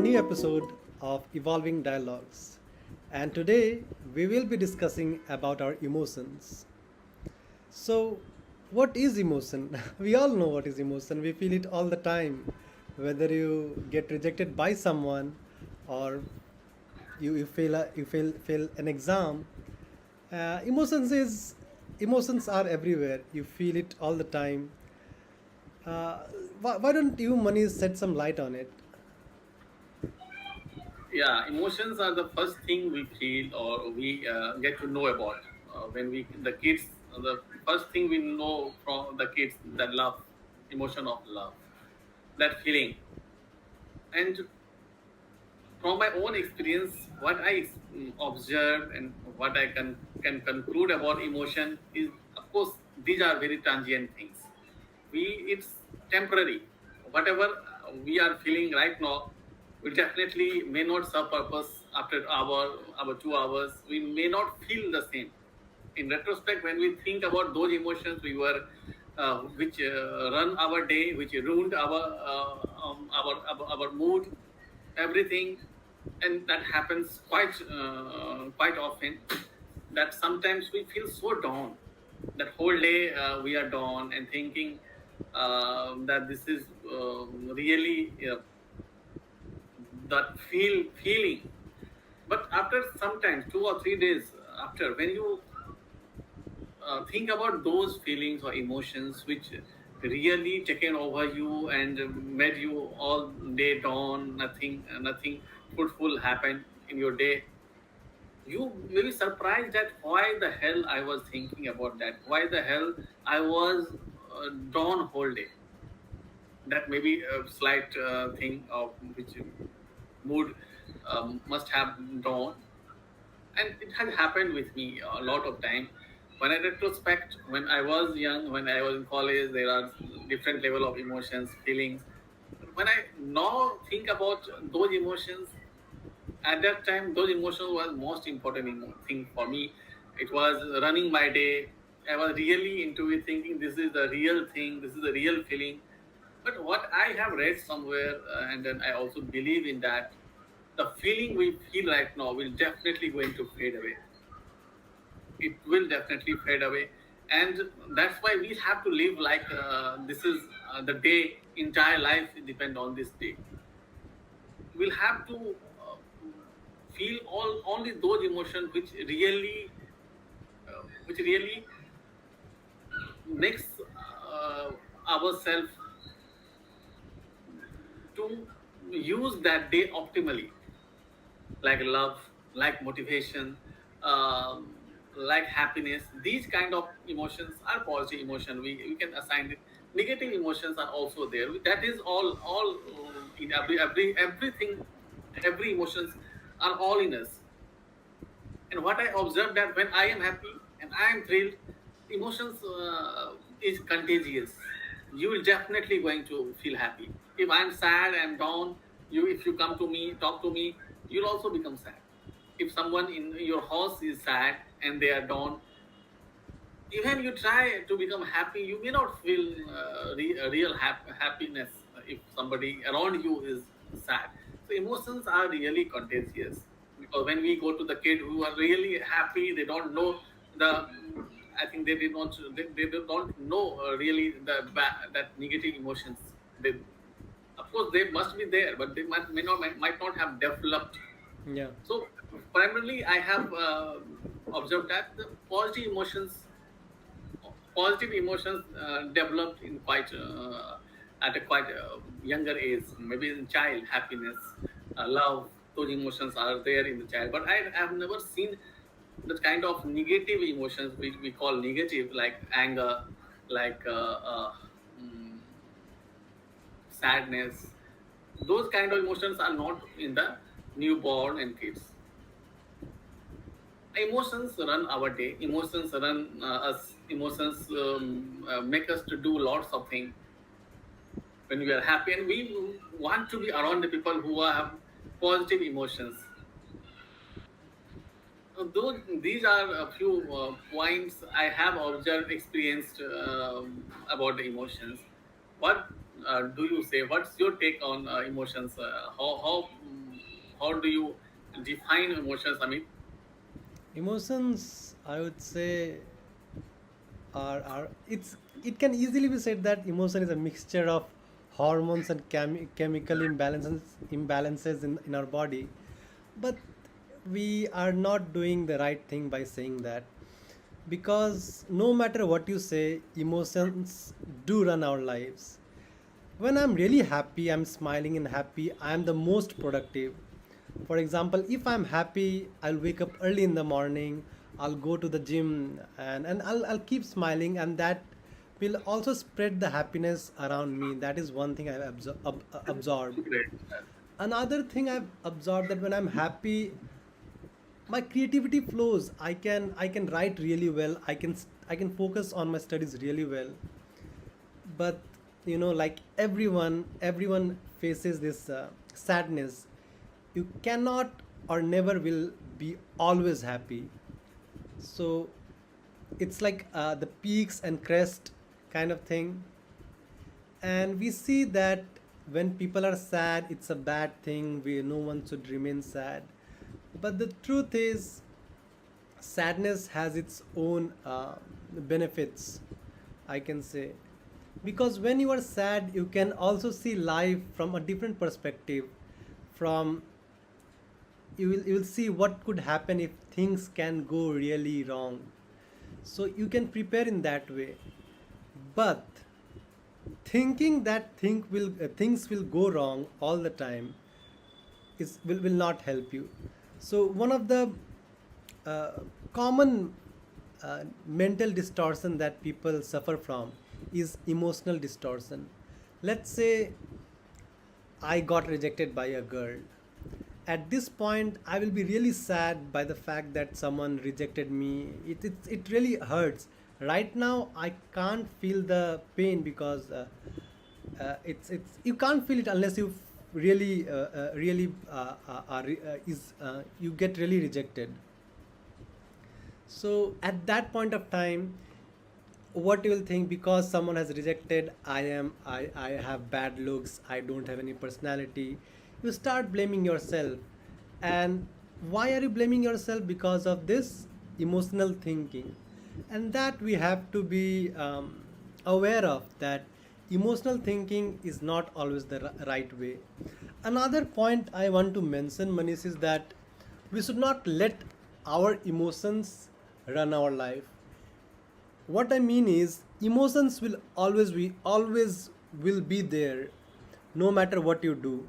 new episode of Evolving Dialogues. And today we will be discussing about our emotions. So, what is emotion? We all know what is emotion. We feel it all the time. Whether you get rejected by someone or you fail an exam, emotions are everywhere. You feel it all the time. Uh, why don't you, Manish, set some light on it? Yeah, emotions are the first thing we feel or we get to know about when we the kids. The first thing we know from the kids, the love, emotion of love, that feeling. And from my own experience, what I observe and what I can conclude about emotion is, of course, these are very transient things. It's temporary. Whatever we are feeling right now will definitely may not serve purpose after our 2 hours. We may not feel the same. In retrospect, when we think about those emotions we were which run our day, which ruined our mood, everything. And that happens quite often, that sometimes we feel so down, that whole day we are down and thinking that this is really that feeling. But after sometimes 2 or 3 days after, when you think about those feelings or emotions which really taken over you and made you all day dawn, nothing fruitful happened in your day, you may be surprised at why the hell I was thinking about that, why the hell I was dawn whole day. That may be a slight thing of which mood must have dawn. And it has happened with me a lot of time. When I retrospect, when I was young, when I was in college, there are different level of emotions, feelings. When I now think about those emotions, at that time those emotions was most important thing for me. It was running my day. I was really into it, thinking this is the real thing, this is the real feeling. But what I have read somewhere, and then I also believe in that, the feeling we feel right now will definitely going to fade away. It will definitely fade away. And that's why we have to live like this is the day, entire life depend on this day. We'll have to feel all only those emotions which really makes ourselves to use that day optimally, like love, like motivation, um, like happiness. These kind of emotions are positive emotion. We can assign it. Negative emotions are also there. That is all in everything. Every emotions are all in us. And what I observed, that when I am happy and I am thrilled, emotions is contagious. You will definitely going to feel happy. If I'm sad and down, if you come to me, talk to me, you'll also become sad. If someone in your house is sad and they are down, even you try to become happy, you may not feel real happiness if somebody around you is sad. So emotions are really contagious, because when we go to the kid who are really happy, they don't know the I think they did not they don't know really that negative emotions. They, of course they must be there, but they might not have developed. Yeah. So primarily I have observed that the positive emotions developed in quite at a quite younger age, maybe in child. Happiness, love, those emotions are there in the child. But I have never seen the kind of negative emotions which we call negative, like anger, like mm, sadness. Those kind of emotions are not in the newborn and kids. Emotions run our day. Emotions run us. Emotions make us to do lots of things when we are happy, and we want to be around the people who have positive emotions. Those these are a few points I have observed, experienced about the emotions. What do you say? What's your take on emotions? How do you define emotions? I mean, Emotions, I would say, are it can easily be said that emotion is a mixture of hormones and chemical imbalances in our body, but we are not doing the right thing by saying that, because no matter what you say, emotions do run our lives. When I'm really happy, I'm smiling and happy, I'm the most productive. For example, if I'm happy, I'll wake up early in the morning, I'll go to the gym, and I'll keep smiling, and that will also spread the happiness around me. That is one thing I've absorbed. great. Another thing I've absorbed, that when I'm happy, my creativity flows. I can write really well. I can focus on my studies really well. But like everyone faces this sadness. You cannot or never will be always happy. So it's like the peaks and crest kind of thing. And we see that when people are sad, it's a bad thing. No one should remain sad. But the truth is, sadness has its own benefits, I can say. Because when you are sad, you can also see life from a different perspective. From you will see what could happen if things can go really wrong. So you can prepare in that way. But thinking that things will go wrong all the time will not help you. So one of the uh, common mental distortion that people suffer from is emotional distortion. Let's say I got rejected by a girl. At this point, I will be really sad by the fact that someone rejected me. It really hurts. Right now, I can't feel the pain because it's you can't feel it unless you really is you get really rejected. So at that point of time, what you will think, because someone has rejected, I have bad looks, I don't have any personality. You start blaming yourself. And why are you blaming yourself? Because of this emotional thinking. And that we have to be aware of, that emotional thinking is not always the right way. Another point I want to mention, Manish, is that we should not let our emotions run our life. What I mean is, emotions will always will be there, no matter what you do.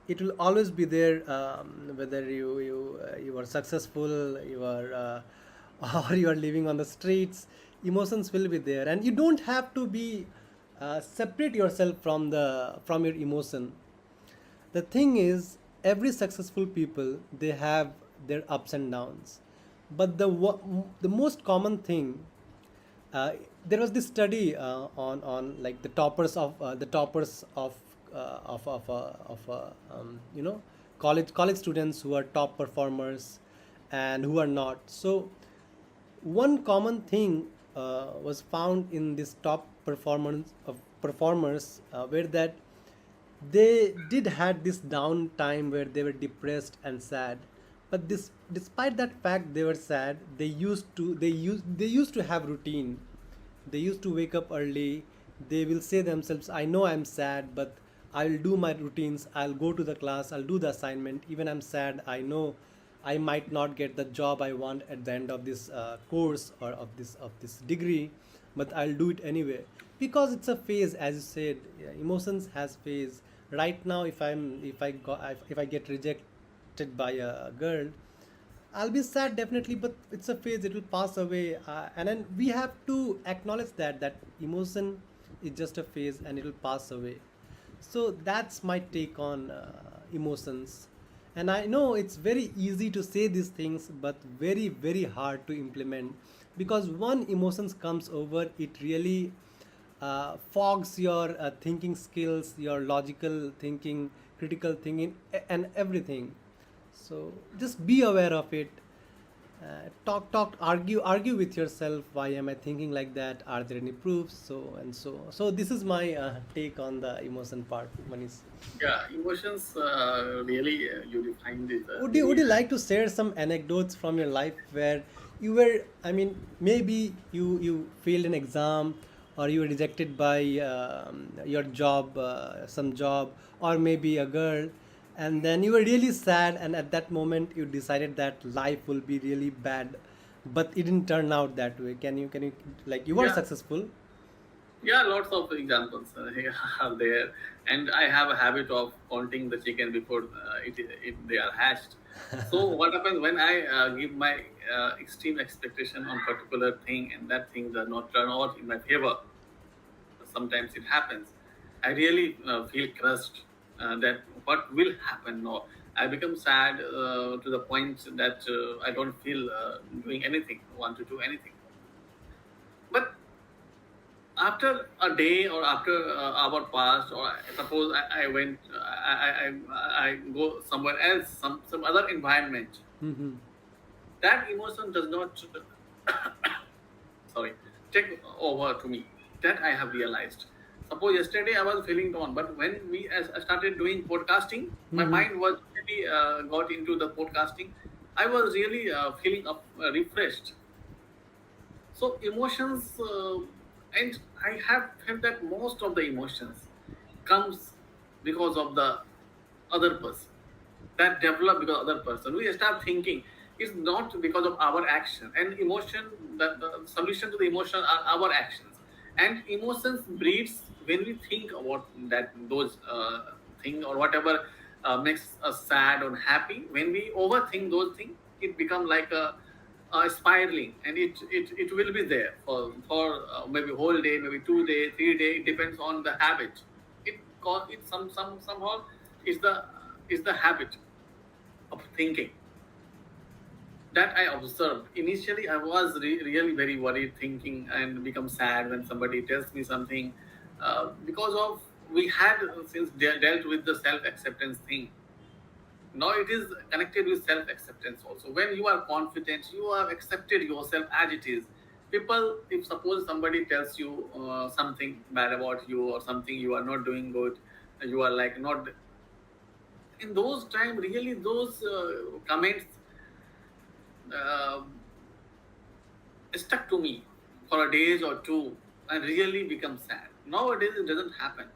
It will always be there, whether you are successful, you are or you are living on the streets. Emotions will be there, and you don't have to be separate yourself from your emotion. The thing is, every successful people, they have their ups and downs. But the most common thing, uh, there was this study on like the toppers of college students who are top performers and who are not. So one common thing was found in this top performance of performers, where that they did had this down time where they were depressed and sad. But this, despite that fact they were sad, they used to have routine. They used to wake up early. They will say themselves, I know I'm sad, but I'll do my routines, I'll go to the class, I'll do the assignment. Even I'm sad, I know I might not get the job I want at the end of this course or of this degree, but I'll do it anyway. Because it's a phase, as you said. Yeah, emotions has phase. Right now, if I get rejected by a girl, I'll be sad definitely, but it's a phase. It will pass away, and then we have to acknowledge that emotion is just a phase and it will pass away. So that's my take on emotions. And I know it's very easy to say these things, but very very hard to implement, because one emotions comes over, it really fogs your thinking skills, your logical thinking, critical thinking, and everything. So just be aware of it. argue with yourself. Why am I thinking like that? Are there any proofs? So this is my take on the emotion part, Manish. Yeah, emotions really you defined it Would very you like to share some anecdotes from your life where you were, I mean, maybe you failed an exam, or you were rejected by your job, some job, or maybe a girl, and then you were really sad, and at that moment you decided that life will be really bad, but it didn't turn out that way. Can you like you were yeah. successful? Yeah, lots of examples are there, and I have a habit of counting the chicken before they are hatched. So what happens when I give my extreme expectation on particular thing, and that thing does not turn out in my favor? Sometimes it happens. I really feel crushed that what will happen now. I become sad to the point that I don't feel doing anything, want to do anything. But after a day or after hour passed, or suppose I went I go somewhere else, some other environment, Mm-hmm. that emotion does not sorry, take over to me. That I have realized. Suppose yesterday I was feeling down, but when as I started doing podcasting, my Mm-hmm. mind was really got into the podcasting. I was really feeling refreshed. So emotions, and I have felt that most of the emotions comes because of the other person, that develop because of other person. We start thinking it's not because of our action, and emotion, the solution to the emotion are our actions, and emotions breeds when we think about that those thing or whatever makes us sad or happy. When we overthink those things, it become like a spiraling, and it will be there for maybe whole day, maybe 2 day, 3 day. It depends on the habit. It somehow is the habit of thinking that I observed. Initially, I was really very worried, thinking, and become sad when somebody tells me something, because of we had since dealt with the self acceptance thing. Now it is connected with self acceptance also. When you are confident, you have accepted yourself as it is. People, if suppose somebody tells you something bad about you, or something you are not doing good, you are like not in those time. Really, those comments uh, stuck to me for a days or two, and really become sad. Nowadays it doesn't happen.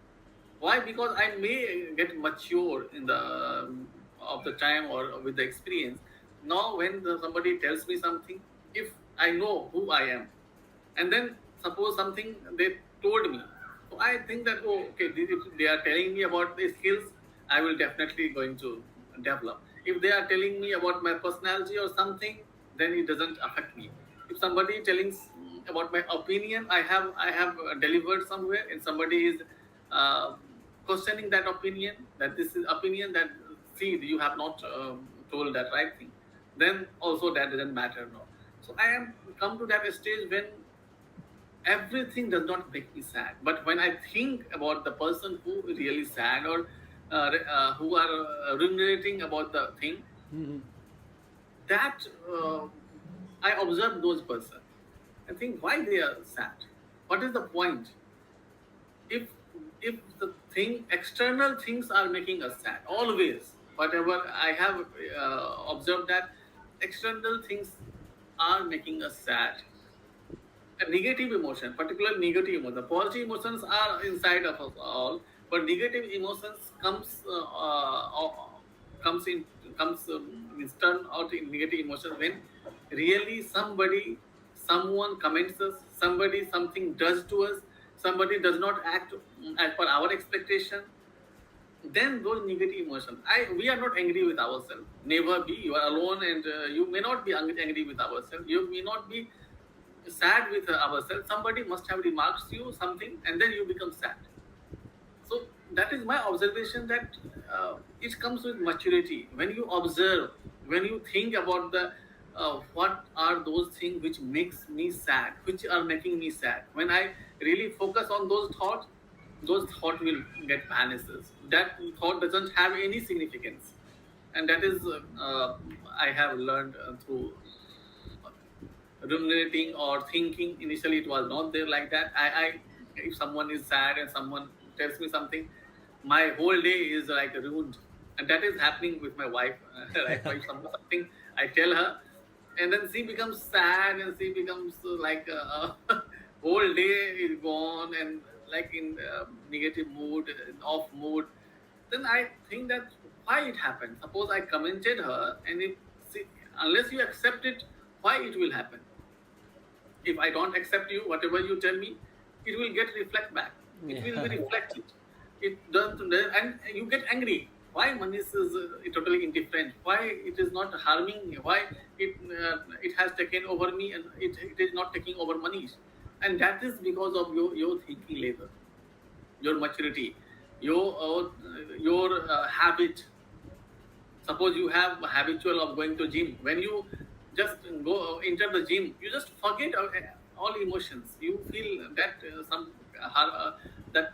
Why? Because I may get mature in the of the time or with the experience. Now when somebody tells me something, if I know who I am, and then suppose something they told me, so I think that, oh, okay, if they are telling me about the skills, I will definitely going to develop. If they are telling me about my personality or something, then it doesn't affect me. If somebody telling about my opinion, I have delivered somewhere, and somebody is uh, questioning that opinion, that this is opinion that, see, you have not told that right thing, then also that doesn't matter now. So I am come to that stage when everything does not make me sad, but when I think about the person who really sad, or who are ruminating about the thing, Mm-hmm. that I observe those person and think why they are sad. What is the point? If the thing, external things are making us sad, always, whatever I have observed, that external things are making us sad. A negative emotion, particularly negative emotion. Positive emotions are inside of us all, but negative emotions comes in comes means turn out in negative emotions when really someone comments us, somebody something does to us, somebody does not act as per our expectation. Then those negative emotions, we are not angry with ourselves. Never be. You are alone, and you may not be angry with ourselves. You may not be sad with ourselves. Somebody must have remarked you something, and then you become sad. So that is my observation, that it comes with maturity. When you observe, when you think about the what are those things which makes me sad, which are making me sad. When I really focus on those thoughts will get vanishes. That thought doesn't have any significance, and that is I have learned through ruminating or thinking. Initially, it was not there like that. If someone is sad and someone tells me something, my whole day is like ruined, and that is happening with my wife. Like if something I tell her, and then she becomes sad and she becomes like whole day is gone and like in negative mood, off mood. Then I think that why it happened. Suppose I commented her, and if see, unless you accept it, why it will happen? If I don't accept you, whatever you tell me, it will get reflect back. It will be Yeah. reflected. It doesn't, and you get angry. Why Manish is totally indifferent? Why it is not harming me? Why it has taken over me and it is not taking over Manish? And that is because of your thinking level, your maturity, your habit. Suppose you have a habitual of going to gym. When you just go enter the gym, you just forget all emotions. You feel that some that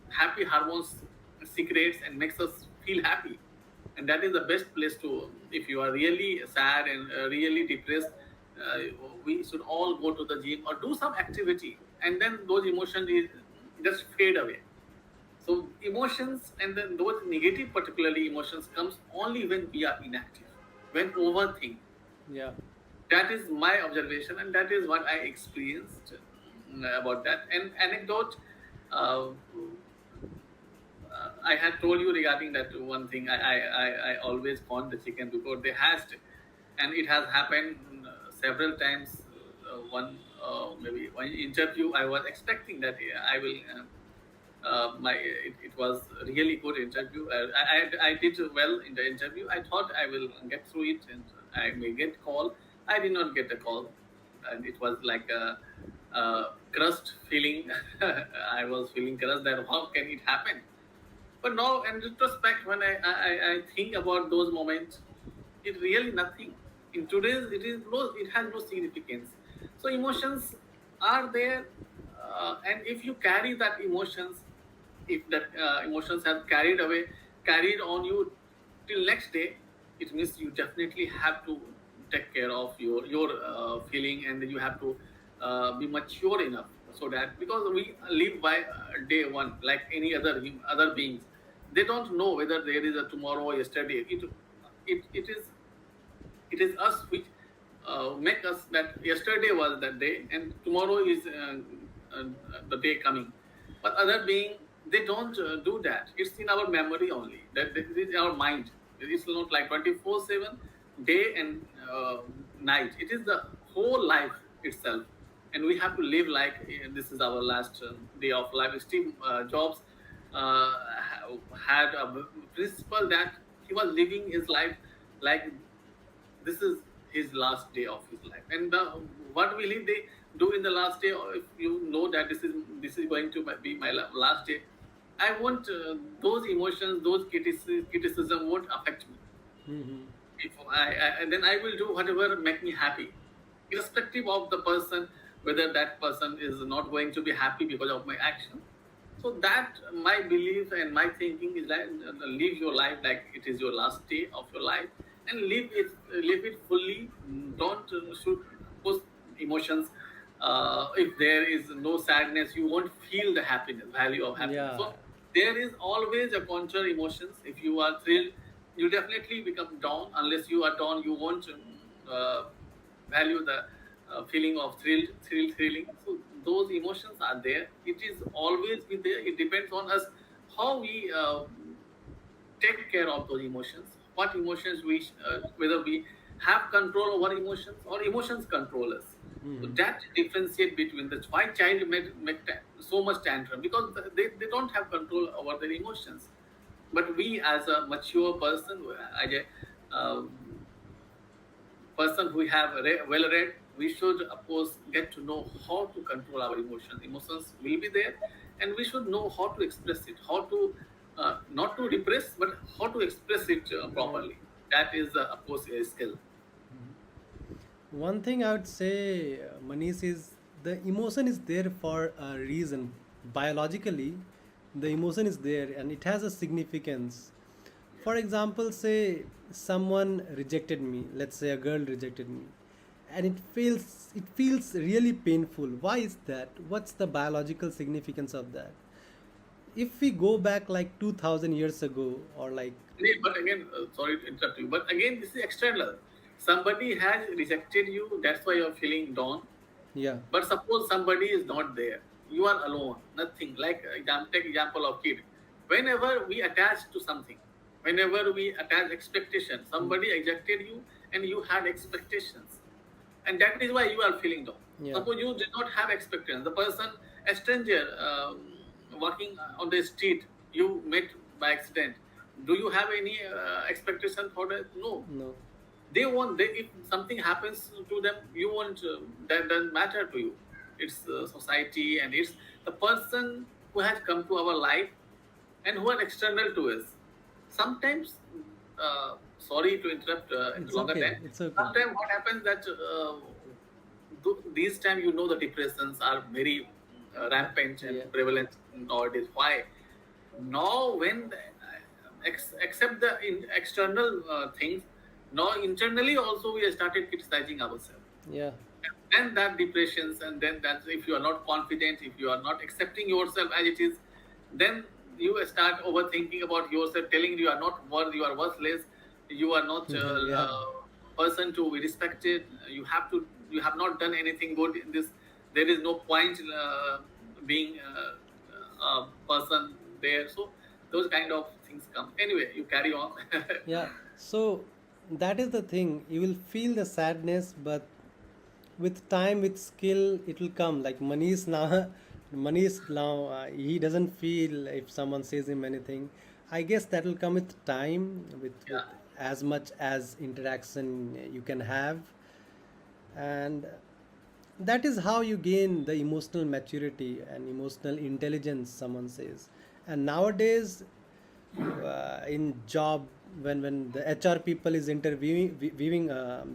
happy hormones secretes and makes us feel happy, and that is the best place to. If you are really sad and really depressed, uh, we should all go to the gym or do some activity, and then those emotions just fade away. So emotions and then those negative, particularly emotions, comes only when we are inactive, when overthink. Yeah. That is my observation, and that is what I experienced about that. And anecdote, uh, I had told you regarding that one thing. I always pawn the chicken before they hatched, and it has happened several times. Maybe one interview, I was expecting that I will. It was a really good interview. I did well in the interview. I thought I will get through it and I may get call. I did not get a call, and it was like a crushed feeling. I was feeling crushed that how can it happen? But now, in retrospect, when I think about those moments, it really nothing. In today's, it has no significance. So emotions are there, and if you carry that emotions, if that emotions have carried on you till next day, it means you definitely have to take care of your feeling, and you have to be mature enough so that because we live by day one like any other beings. They don't know whether there is a tomorrow or yesterday. It is us which make us that yesterday was that day and tomorrow is uh, the day coming. But other being, they don't do that. It's in our memory only. That is our mind. It's not like 24/7 day and night. It is the whole life itself, and we have to live like this is our last day of life. Steve Jobs had a principle that he was living his life like this is his last day of his life. And what will they do in the last day? Or if you know that this is going to be my last day, I won't those emotions, those criticism won't affect me. Hmm. If then I will do whatever make me happy, irrespective of the person, whether that person is not going to be happy because of my action. So that my belief and my thinking is that live your life like it is your last day of your life, and live it fully. Don't should push emotions. If there is no sadness, you won't feel the happiness, value of happiness. Yeah. So there is always a counter emotions. If you are thrilled, you definitely become down. Unless you are down, you won't uh, value the feeling of thrilling. So those emotions are there. It is always be there. It depends on us how we take care of those emotions. What emotions whether we have control over emotions or emotions control us. So Hmm. that differentiate between the why child make so much tantrum because they don't have control over their emotions. But we as a mature person, as a person who have well read, we should of course get to know how to control our emotions. Emotions will be there, and we should know how to express it, how to not to repress, but how to express it Yeah. properly. That is, of course, a skill. One thing I would say, Manish, is the emotion is there for a reason. Biologically, the emotion is there and it has a significance. For example, say someone rejected me, let's say a girl rejected me, and it feels really painful. Why is that? What's the biological significance of that? If we go back like 2000 years ago, or like, But again, sorry to interrupt you, but again, this is external. Somebody has rejected you, that's why you're feeling down. yeah. But suppose somebody is not there, you are alone, nothing. Like take example of kid. Whenever we attach to something, whenever we attach expectation, Mm, somebody rejected you and you had expectations, and that is why you are feeling down. yeah. Suppose you did not have expectations. The person, a stranger, walking on the street, you met by accident. Do you have any expectation for that? No. No. They want. They, if something happens to them, you want that doesn't matter to you. It's society, and it's the person who has come to our life and who are external to us. Sometimes, sorry to interrupt in It's longer okay. time. It's okay. Sometimes what happens that these time the depressions are very rampant Yeah. and prevalent nowadays. Why? Now when accept the external things, now internally also we have started criticizing ourselves, Yeah. and that depressions, and then that's if you are not confident, if you are not accepting yourself as it is, then you start overthinking about yourself, telling you are not worth, you are worthless, you are not Yeah. person to be respected, you have not done anything good in this, there is no point being a person there. So those kind of things come. Anyway, you carry on. Yeah. So that is the thing. You will feel the sadness, but with time, with skill, it will come. Like Manish now, Manish now, he doesn't feel if someone says him anything. I guess that will come with time, with Yeah. as much as interaction you can have, and that is how you gain the emotional maturity and emotional intelligence. Someone says, and nowadays in job, when the HR people is viewing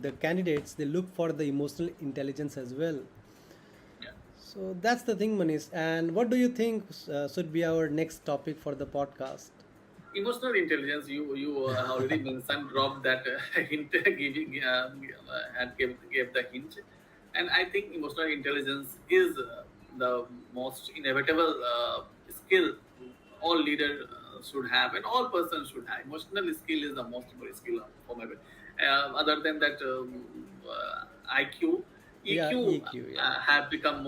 the candidates, they look for the emotional intelligence as well. Yeah. So that's the thing, Manish. And what do you think should be our next topic for the podcast? Emotional intelligence, you already mentioned, dropped that hint, giving and gave the hint, and I think emotional intelligence is the most inevitable skill all leader should have, and all persons should have. Emotional skill is the most important skill for my other than that IQ, Yeah, EQ EQ. Yeah, have become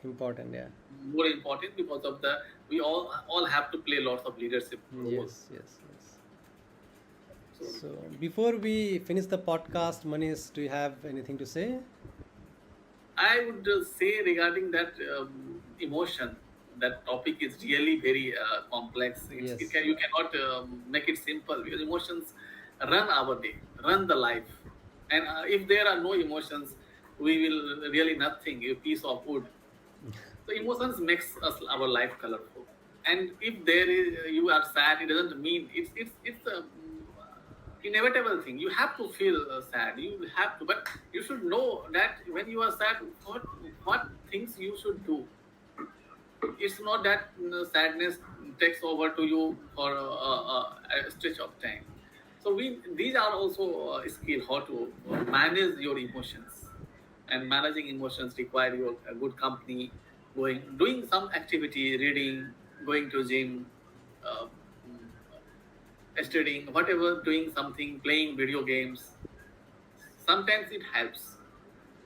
important. Yeah. more important because of the we all have to play lots of leadership roles. Yes, yes, yes. So So before we finish the podcast, Manish, do you have anything to say? I would say regarding that emotion, that topic is really very complex. It Yes. can, you cannot make it simple because emotions run our day, run the life, and if there are no emotions, we will really nothing. A piece of wood. So emotions makes us our life colorful. And if there is you are sad, it doesn't mean it's a inevitable thing. You have to feel sad. You have to, but you should know that when you are sad, what things you should do. It's not that sadness takes over to you for a stretch of time. So we these are also skill how to manage your emotions, and managing emotions require your a good company, going doing some activity, reading, going to gym, uh, studying, whatever, doing something, playing video games. Sometimes it helps,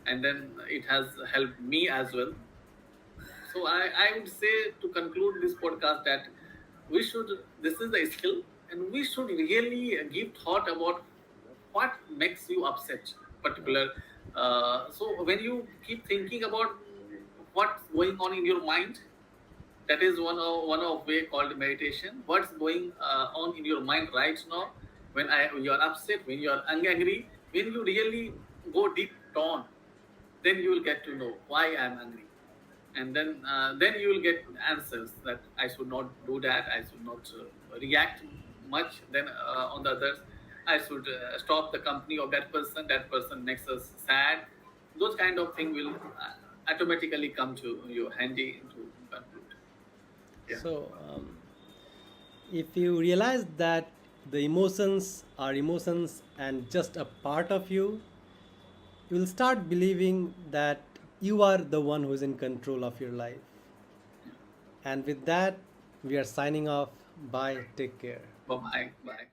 and then it has helped me as well. So I would say to conclude this podcast that we should, this is the skill, and we should really give thought about what makes you upset, particular. So when you keep thinking about what's going on in your mind, that is one of way called meditation. What's going on in your mind right now? When you are upset, when you are angry, when you really go deep down, then you will get to know why I am angry, and then you will get answers that I should not do that, I should not react much. Then on the others, I should stop the company of that person makes us sad. Those kind of thing will automatically come to you handy to conclude. Yeah. So if you realize that the emotions are emotions and just a part of you, you will start believing that you are the one who is in control of your life. And with that, we are signing off. Bye. Take care. Bye bye. Bye.